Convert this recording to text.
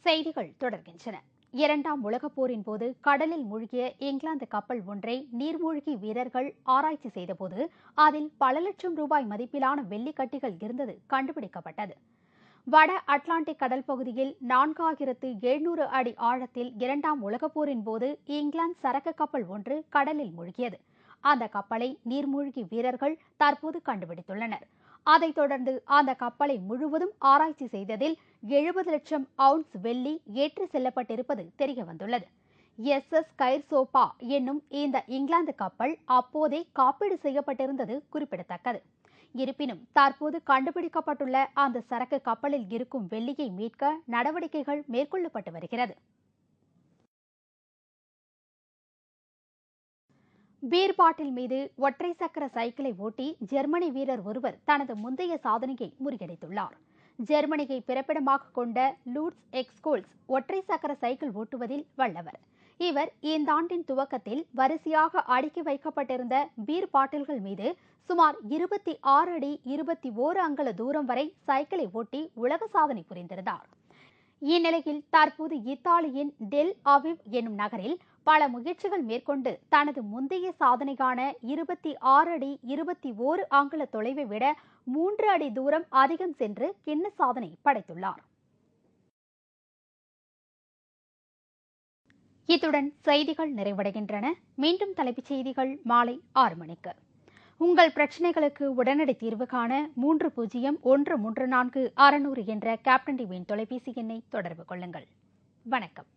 செய்திகள் தொடர்கின்றன. இரண்டாம் உலகப் போரின் போது கடலில் மூழ்கிய இங்கிலாந்து கப்பல் ஒன்றை நீர்மூழ்கி வீரர்கள் ஆராய்ச்சி செய்தபோது அதில் பல லட்சம் ரூபாய் மதிப்பிலான வெள்ளிக்கட்டிகள் இருந்தது கண்டுபிடிக்கப்பட்டது. வட அட்லாண்டிக் கடல் பகுதியில் 4700 அடி ஆழத்தில் இரண்டாம் உலகப் போரின் போது இங்கிலாந்து சரக்கு கப்பல் ஒன்று கடலில் மூழ்கியது. அந்த கப்பலை நீர்மூழ்கி வீரர்கள் தற்போது கண்டுபிடித்துள்ளனர். அதைத் தொடர்ந்து அந்த கப்பலை முழுவதும் ஆராய்ச்சி செய்ததில் 70 லட்சம் அவுன்ஸ் வெள்ளி ஏற்றி செல்லப்பட்டிருப்பது தெரியவந்துள்ளது. SS கைர்சோப்பா என்னும் இந்த இங்கிலாந்து கப்பல் அப்போதே காப்பீடு செய்யப்பட்டிருந்தது குறிப்பிடத்தக்கது. இருப்பினும் தற்போது கண்டுபிடிக்கப்பட்டுள்ள அந்த சரக்கு கப்பலில் இருக்கும் வெள்ளியை மீட்க நடவடிக்கைகள் மேற்கொள்ளப்பட்டு வருகிறது. பீர் பாட்டில் மீது ஒற்றை சக்கர சைக்கிளை ஓட்டி ஜெர்மனி வீரர் ஒருவர் தனது முந்தைய சாதனையை முறியடித்துள்ளார். ஜெர்மனியை பிறப்பிடமாக கொண்ட லூட்ஸ் எக்ஸ்கோல்ஸ் ஒற்றை சக்கர சைக்கிள் ஓட்டுவதில் வல்லவர். இவர் இந்த ஆண்டின் துவக்கத்தில் வரிசையாக அடுக்கி வைக்கப்பட்டிருந்த பீர் பாட்டில்கள் மீது சுமார் 26 அடி 21 அங்குல தூரம் வரை சைக்கிளை ஓட்டி உலக சாதனை புரிந்திருந்தார். இந்நிலையில் தற்போது இத்தாலியின் டெல் அவிவ் என்னும் நகரில் பல முயற்சிகள் மேற்கொண்டு தனது முந்தைய சாதனையான 26 அடி 21 அங்குல தொலைவை விட 3 அடி தூரம் அதிகம் சென்று கின்னஸ் சாதனை படைத்துள்ளார். இத்துடன் செய்திகள் நிறைவடைகின்றன. மீண்டும் தலைப்புச் செய்திகள் மாலை 6 மணிக்கு. உங்கள் பிரச்சனைகளுக்கு உடனடி தீர்வு காண 30134600 என்ற கேப்டன் டிவியின் தொலைபேசி எண்ணை தொடர்பு கொள்ளுங்கள். வணக்கம்.